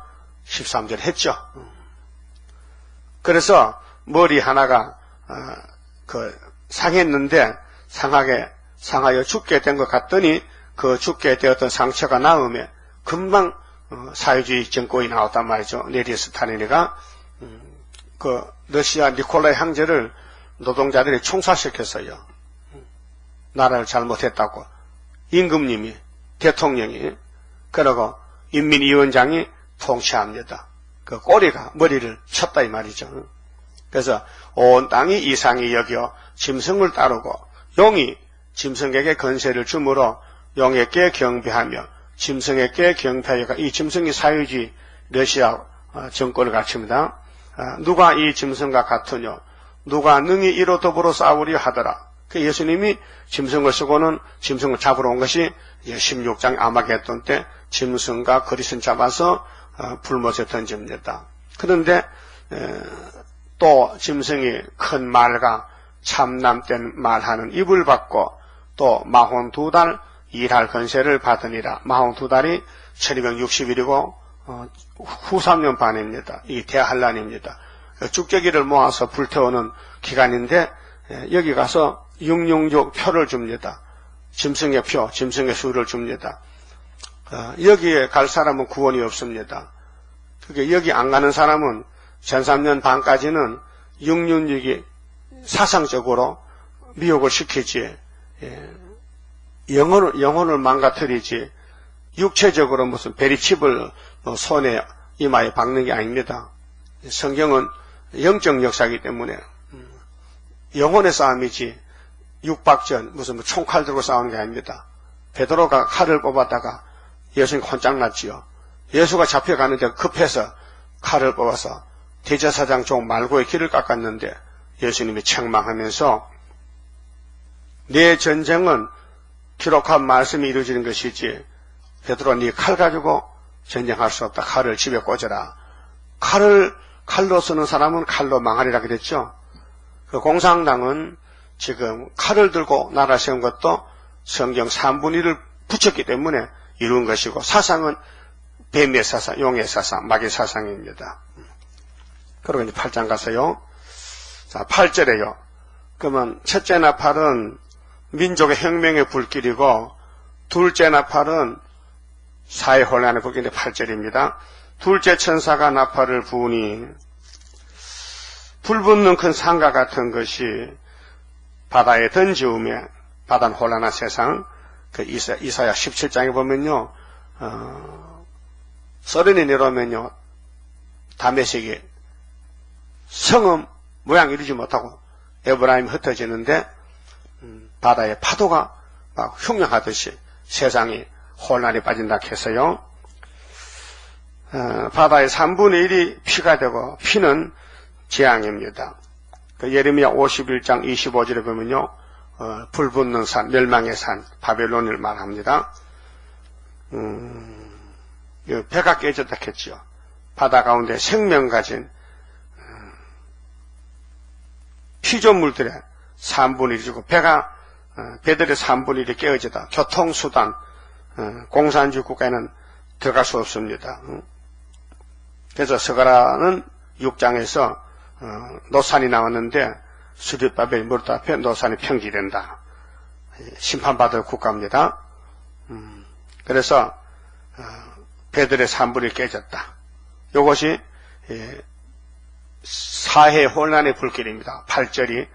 13절 했죠. 그래서 머리 하나가 상했는데 상하여 죽게 된 것 같더니 그 죽게 되었던 상처가 나음에 금방 사회주의 정권이 나왔단 말이죠. 네리 스탈린이가 그 러시아 니콜라이 황제를 노동자들이 총살시켰어요. 나라를 잘못했다고 임금님이, 대통령이, 그러고 인민위원장이 통치합니다. 그 꼬리가 머리를 쳤다 이 말이죠. 그래서 온 땅이 이상히 여겨 짐승을 따르고 용이 짐승에게 건세를 주므로 용에게 경배하며 짐승에게 경배하여가 이 짐승이 사유지 러시아 정권을 갖춥니다. 누가 이 짐승과 같으뇨? 누가 능히 이로 더불어 싸우려 하더라. 그 예수님이 짐승을 쓰고는 짐승을 잡으러 온 것이 16장 아마겟돈 때 짐승과 거리선 잡아서 불못에 던집니다. 그런데 또 짐승이 큰 말과 참남된 말하는 입을 받고 또 42달 일할 건세를 받으니라. 42달이 1260일이고 후 3년 반입니다. 이 대환란입니다. 쭉저기를 모아서 불태우는 기간인데 여기 가서 666 표를 줍니다. 짐승의 표, 짐승의 수를 줍니다. 여기에 갈 사람은 구원이 없습니다. 그게 여기 안 가는 사람은 전 3년 반까지는 666이 사상적으로 미혹을 시키지, 영혼을 망가뜨리지, 육체적으로 무슨 베리칩을 손에 이마에 박는 게 아닙니다. 성경은 영적 역사이기 때문에 영혼의 싸움이지 육박전 무슨 총칼 들고 싸우는 게 아닙니다. 베드로가 칼을 뽑았다가 예수님 곤짝 났지요. 예수가 잡혀가는데 급해서 칼을 뽑아서 대제사장 종 말고의 길을 깎았는데 예수님이 책망하면서 내 전쟁은 기록한 말씀이 이루어지는 것이지 베드로 네 칼 가지고 전쟁할 수 없다. 칼을 집에 꽂아라. 칼로 쓰는 사람은 칼로 망하리라 그랬죠. 그 공산당은 지금 칼을 들고 나라 세운 것도 성경 3분의 1을 붙였기 때문에 이룬 것이고 사상은 뱀의 사상, 용의 사상, 마귀의 사상입니다. 그리고 이제 8장 가서요. 자, 8절에요. 그러면 첫째 나팔은 민족의 혁명의 불길이고 둘째 나팔은 사회 혼란의 불길인데 8절입니다. 둘째 천사가 나팔을 부으니 불붙는 큰 산과 같은 것이 바다에 던지우며 바다는 혼란한 세상. 그 이사야 17장에 보면요, 서른이 내려오면요, 다메섹이 성읍 모양 이루지 못하고 에브라임이 흩어지는데 바다의 파도가 막 흉흉하듯이 세상이 혼란에 빠진다 해서요. 바다의 3분의 1이 피가 되고 피는 재앙입니다. 그 예레미야 51장 25절에 보면요, 불붙는 산, 멸망의 산, 바벨론을 말합니다. 배가 깨졌다 했지요. 바다 가운데 생명 가진 피조물들의 3분의 1이고 배들의 3분의 1이 깨어지다. 교통수단, 공산주의 국가에는 들어갈 수 없습니다. 그래서 스가랴는 6장에서 노산이 나왔는데 수립바벨 무릇 앞에 노산이 평지된다. 심판받을 국가입니다. 그래서 배들의 3분의 1 깨졌다. 이것이 사회 혼란의 불길입니다. 8절이.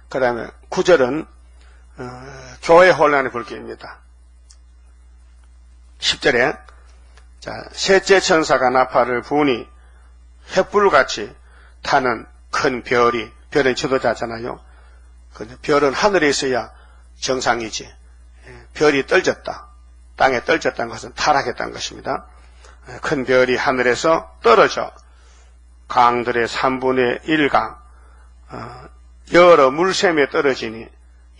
그 다음에 9절은 교회 혼란의 불길입니다. 10절에 자, 셋째 천사가 나팔을 부으니 횃불같이 타는 큰 별은 지도자잖아요. 별은 하늘에 있어야 정상이지. 별이 떨어졌다. 땅에 떨어졌다는 것은 타락했다는 것입니다. 큰 별이 하늘에서 떨어져 강들의 3분의 1강 여러 물샘에 떨어지니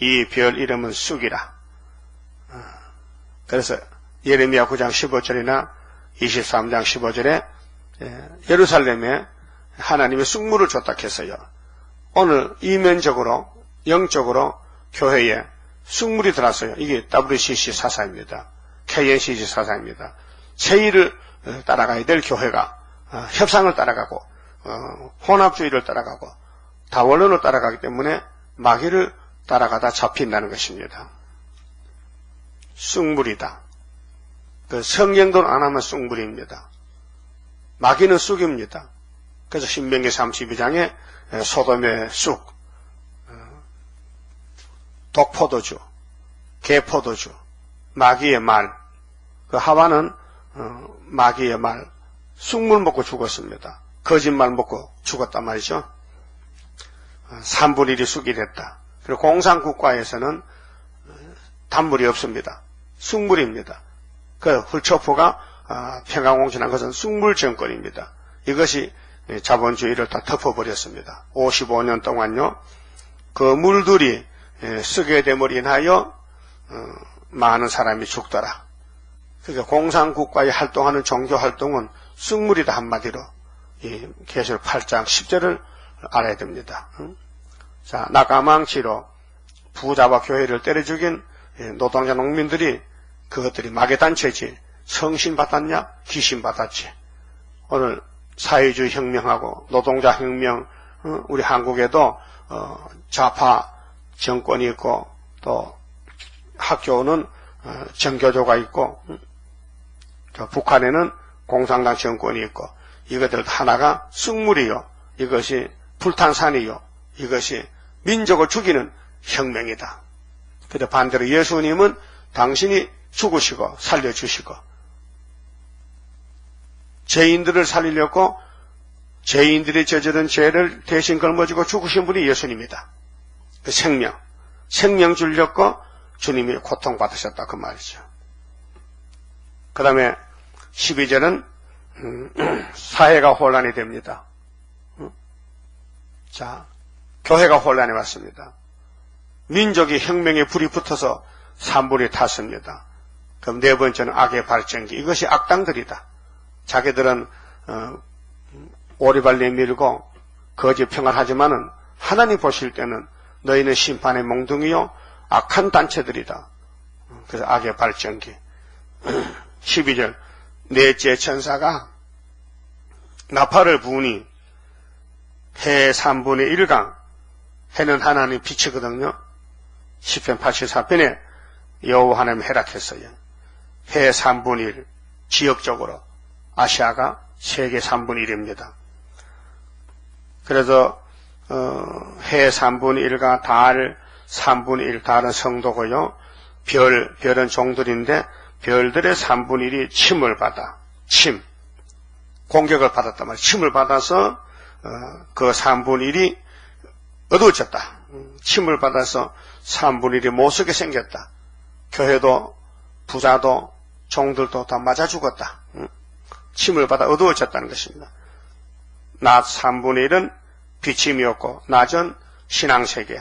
이 별 이름은 쑥이라. 그래서 예레미야 9장 15절이나 23장 15절에 예루살렘에 하나님의 쑥물을 줬다 했어요. 오늘 이면적으로 영적으로 교회에 쑥물이 들어왔어요. 이게 WCC 사사입니다. KNCC 사사입니다. 세의를 따라가야 될 교회가 협상을 따라가고 혼합주의를 따라가고 다원론을 따라가기 때문에 마귀를 따라가다 잡힌다는 것입니다. 쑥물이다. 그 성경도를 안 하면 쑥물입니다. 마귀는 쑥입니다. 그래서 신명기 32장에 소돔의 쑥, 독포도주, 개포도주, 마귀의 말, 그 하와는 마귀의 말, 쑥물 먹고 죽었습니다. 거짓말 먹고 죽었단 말이죠. 3분의 1이 쑥이 됐다. 그리고 공산국가에서는 단물이 없습니다. 쑥물입니다. 그 훌초포가 평강공신한 것은 쑥물 정권입니다. 이것이 자본주의를 다 덮어버렸습니다. 55년 동안요, 그 물들이 쓰게 됨으로 인하여 많은 사람이 죽더라. 그러니까 공산국가에 활동하는 종교활동은 쑥물이다 한마디로 이 계시록 8장 10절을 알아야 됩니다. 자, 나가망치로 부자와 교회를 때려 죽인 노동자 농민들이 그것들이 마개단체지 성신 받았냐? 귀신 받았지. 오늘 사회주의 혁명하고 노동자 혁명, 우리 한국에도 좌파 정권이 있고 또 학교는 정교조가 있고 북한에는 공산당 정권이 있고 이것들 하나가 쑥물이요. 이것이 불탄산이요. 이것이 민족을 죽이는 혁명이다. 그런데 반대로 예수님은 당신이 죽으시고 살려주시고 죄인들을 살리려고 죄인들이 저지른 죄를 대신 걸머지고 죽으신 분이 예수님이다. 그 생명 주려고 주님이 고통받으셨다 그 말이죠. 그 다음에 12절은 사회가 혼란이 됩니다. 자, 교회가 혼란이 왔습니다. 민족이 혁명에 불이 붙어서 산불이 탔습니다. 그럼 네 번째는 악의 발전기. 이것이 악당들이다. 자기들은 오리발 내밀고 거짓 평안하지만은 하나님 보실 때는 너희는 심판의 몽둥이요 악한 단체들이다. 그래서 악의 발전기. 12절 넷째 천사가 나팔을 부으니 해 3분의 1강 해는 하나님 빛이거든요. 시편 84편에 여호와 하나님 해락했어요. 해 3분의 1 지역적으로 아시아가 세계 3분의 1입니다. 그래서 해 3분의 1과 달 3분의 1, 달은 성도고요. 별은 종들인데 별들의 3분의 1이 침을 받아 공격을 받았단 말이에요. 침을 받아서 그 3분의 1이 어두워졌다. 침을 받아서 3분의 1이 못쓰게 생겼다. 교회도 부자도 종들도 다 맞아 죽었다. 침을 받아 어두워졌다는 것입니다. 낮 3분의 1은 비침이었고 낮은 신앙세계,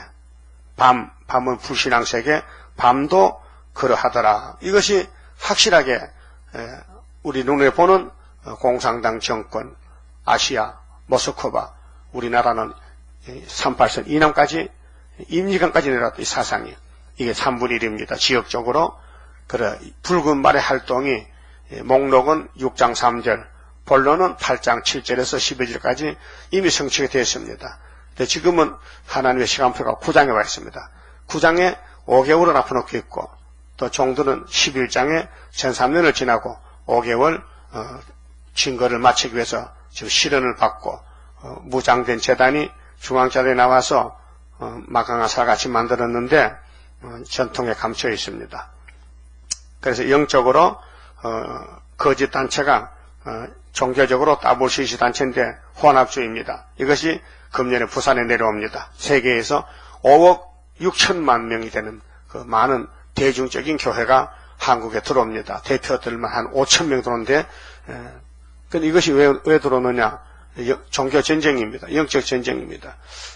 밤은 불신앙세계, 밤도 그러하더라. 이것이 확실하게 우리 눈에 보는 공산당 정권, 아시아, 모스크바, 우리나라는 38선 이남까지 임리강까지 내려왔던 이 사상이 이게 3분의 1입니다. 지역적으로 그래 붉은 말의 활동이 목록은 6장 3절, 본론은 8장 7절에서 12절까지 이미 성취가 되었습니다. 근데 지금은 하나님의 시간표가 9장에 와 있습니다. 9장에 5개월을 앞어놓고 있고 또 종들은 11장에 1003년을 지나고 5개월 증거를 마치기 위해서 지금 실현을 받고 무장된 재단이 중앙자리에 나와서 마강아사 같이 만들었는데 전통에 감춰 있습니다. 그래서 영적으로 거짓 단체가 종교적으로 WCC 단체인데 혼합주의입니다. 이것이 금년에 부산에 내려옵니다. 세계에서 5억 6천만 명이 되는 그 많은 대중적인 교회가 한국에 들어옵니다. 대표들만 한 5천 명 들어오는데 근데 이것이 왜 들어오느냐? 종교 전쟁입니다. 영적 전쟁입니다.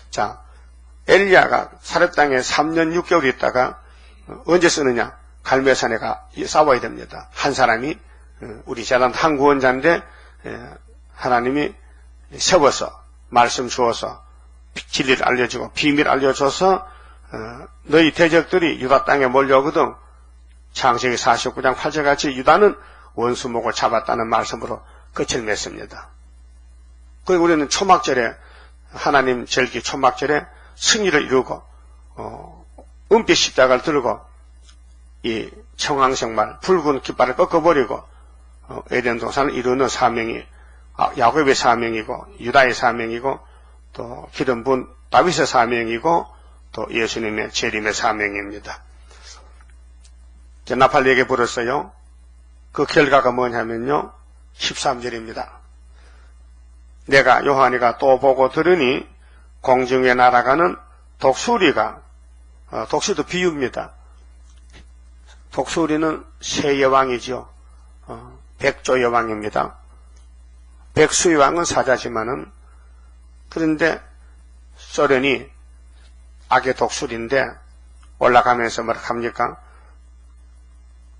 자, 엘리야가 사렙 땅에 3년 6개월 있다가 언제 쓰느냐? 갈멜산에 가 싸워야 됩니다. 한 사람이 우리 재단 한 구원자인데 하나님이 세워서 말씀 주어서 진리를 알려주고 비밀 알려줘서 너희 대적들이 유다 땅에 몰려오거든 창세기 49장 8절 같이 유다는 원수목을 잡았다는 말씀으로 끝을 맺습니다. 그리고 우리는 초막절에 하나님 절기 초막절에 승리를 이루고 은빛 십자가를 들고 이 청황생말 붉은 깃발을 꺾어버리고 에덴 동산을 이루는 사명이 야곱의 사명이고 유다의 사명이고 또 기름 부은 다윗의 사명이고 또 예수님의 재림의 사명입니다. 나팔리에게 불었어요. 그 결과가 뭐냐면요 13절입니다. 내가 요한이가 또 보고 들으니 공중에 날아가는 독수리가 독수리도 비유입니다. 독수리는 새 여왕이죠. 백조 여왕입니다. 백수의 왕은 사자지만은 그런데 소련이 악의 독수리인데 올라가면서 뭐라 합니까?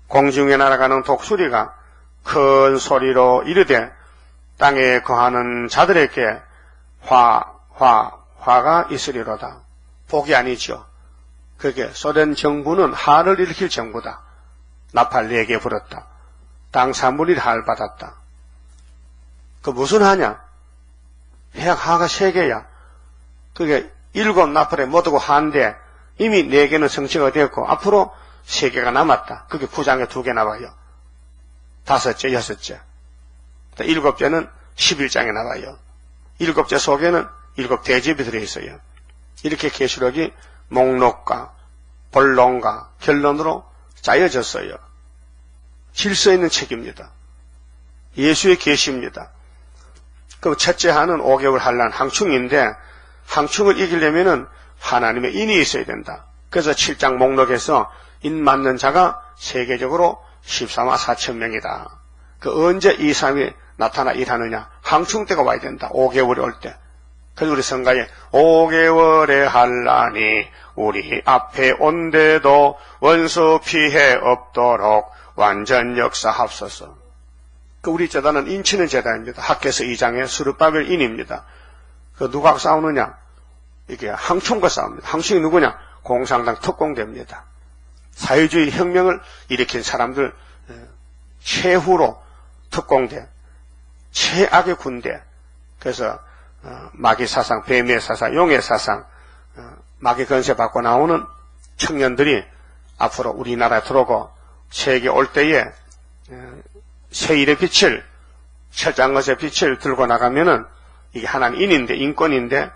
공중에 날아가는 독수리가 큰 소리로 이르되 땅에 거하는 자들에게 화가 있으리로다. 복이 아니죠. 그게 소련 정부는 화를 일으킬 정부다. 나팔리에게 불었다. 땅 사물이 화를 받았다. 그 무슨 화냐? 화가 3개야. 그게 7 나팔에 못하고 화인데 이미 4개는 성취가 되었고 앞으로 3개가 남았다. 그게 9장에 2개 나와요. 5째, 6째. 7째는 11장에 나와요. 7째 속에는 7 대접이 들어있어요. 이렇게 계시록이 목록과 본론과 결론으로 짜여졌어요. 질서 있는 책입니다. 예수의 계시입니다. 그럼 첫째 하는 5개월 한란 항충인데 항충을 이기려면은 하나님의 인이 있어야 된다. 그래서 7장 목록에서 인 맞는 자가 세계적으로 14만 4천 명이다. 그 언제 이 삶이 나타나 일하느냐? 항충 때가 와야 된다. 5개월이 올 때. 그래서 우리 성가에 5개월의 한란이 우리 앞에 온데도 원수 피해 없도록 완전 역사합소서. 그 우리 제단은 인치는 제단입니다. 학개서 2장의 스룹바벨 인입니다. 그 누가 싸우느냐? 이게 항충과 싸웁니다. 항충이 누구냐? 공산당 특공대입니다. 사회주의 혁명을 일으킨 사람들 최후로 특공대, 최악의 군대. 그래서 마귀 사상, 뱀의 사상, 용의 사상, 마귀 건세 받고 나오는 청년들이 앞으로 우리나라에 들어오고 세계 올 때에 세일의 빛을, 철장것의 빛을 들고 나가면은 이게 하나님 인인데, 인권인데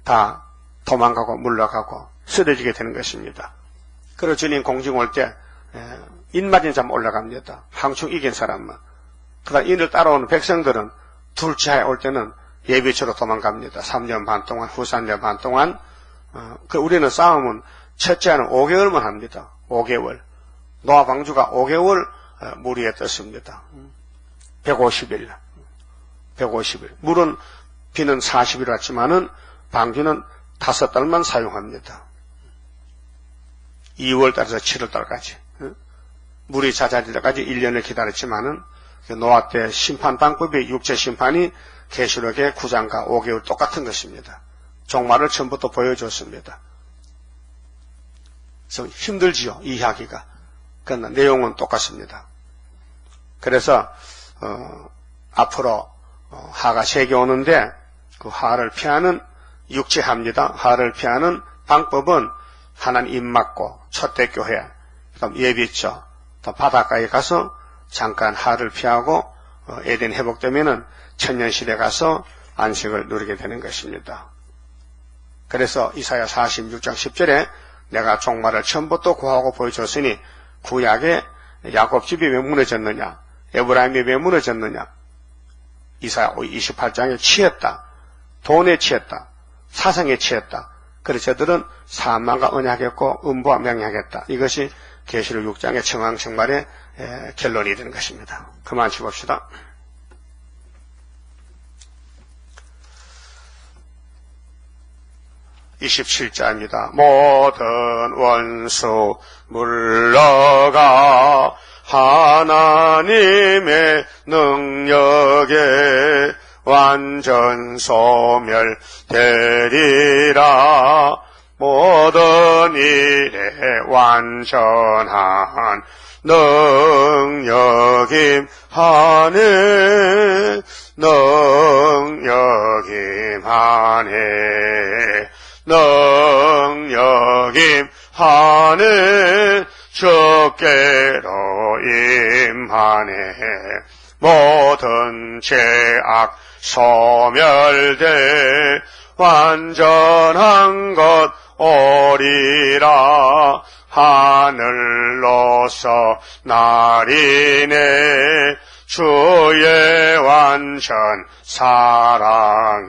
다 도망가고 물러가고 쓰러지게 되는 것입니다. 그리고 주님 공중 올 때 인맞은 자만 올라갑니다. 항충 이긴 사람만. 그다음 인을 따라오는 백성들은 둘째 해에 올 때는 예비처로 도망갑니다. 3년 반 동안, 후 3년 반 동안. 우리는 싸움은 첫째 해는 5개월만 합니다. 5개월. 노아 방주가 5개월 무리에 떴습니다. 150일. 150일. 물은 비는 40일 왔지만은 방주는 5달만 사용합니다. 2월달에서 7월달까지. 물이 잦아질 때까지 1년을 기다렸지만은 노아 때 심판 방법이 육체 심판이 계시록의 9장과 5개월 똑같은 것입니다. 종말을 처음부터 보여줬습니다. 그래서 힘들지요, 이해하기가. 그러나 내용은 똑같습니다. 그래서 앞으로 하가 3개 오는데 그 하를 피하는 육체합니다. 하를 피하는 방법은 하나님 입 막고 초대교회, 그다음 예비처, 또 바닷가에 가서 잠깐 하를 피하고 에덴 회복되면은 천년시대 가서 안식을 누리게 되는 것입니다. 그래서 이사야 46장 10절에 내가 종말을 처음부터 구하고 보여줬으니 구약에 야곱집이 왜 무너졌느냐, 에브라임이 왜 무너졌느냐, 이사야 28장에 취했다, 돈에 취했다, 사상에 취했다. 그래서 저들은 사망과 언약했고 음부와 명령하겠다. 이것이 계시록 6장의 청왕청말의 결론이 되는 것입니다. 그만 치봅시다. (27자입니다) 모든 원수 물러가 하나님의 능력에 완전 소멸되리라. 모든 일에 완전한 능력임 하네 능력임 하네 능력임 하네 주께로 임하네 모든 죄악 소멸돼 완전한 것 오리라 하늘로서 날이네 주의 완전 사랑에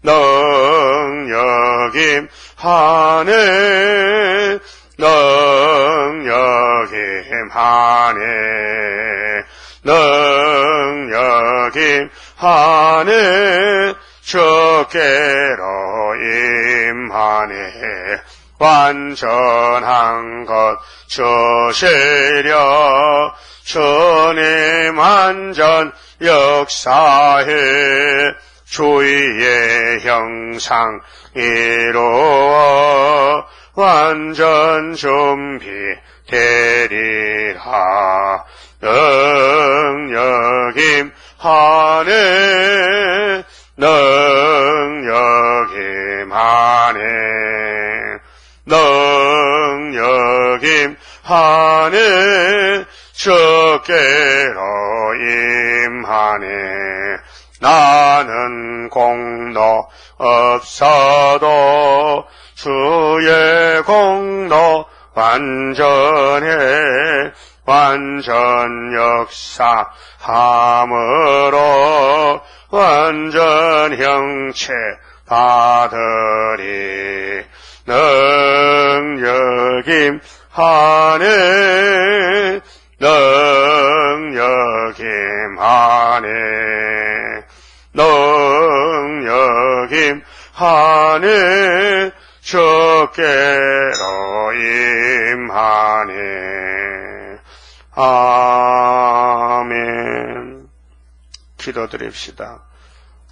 능력임 하네 능력임 하네 능력임 하네 주께로 임하네 완전한 것 주시려 주님 완전 역사해 주의 형상 이루어 완전 준비되리라 능력임 하네 능력임 하네 능력임 하네 주께로 임하네 나는 공로 없어도 주의 공로 완전해 완전 역사함으로 완전 형체 받으리 능력임 하네 능력임 하네 능력임 하네 주께로 임하네 아멘. 기도드립시다.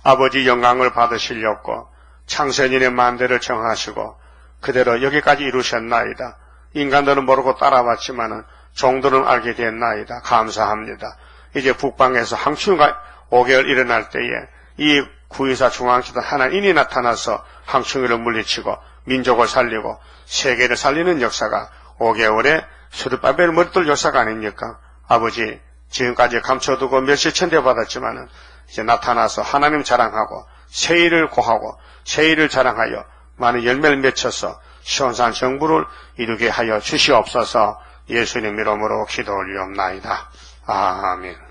아버지 영광을 받으시려고 창세전의 만대를 정하시고 그대로 여기까지 이루셨나이다. 인간들은 모르고 따라왔지만은 종들은 알게 됐나이다. 감사합니다. 이제 북방에서 항충가 5개월 일어날 때에 이 구의사 중앙시대 하나님이 나타나서 항충이를 물리치고 민족을 살리고 세계를 살리는 역사가 5개월에 스룹바벨 머리돌 역사가 아닙니까? 아버지 지금까지 감춰두고 몇십 천대 받았지만은 이제 나타나서 하나님 자랑하고 새 일을 고하고 새 일을 자랑하여 많은 열매를 맺혀서 시온산 정부를 이루게 하여 주시옵소서. 예수님 이름으로 기도 올리옵나이다. 아멘.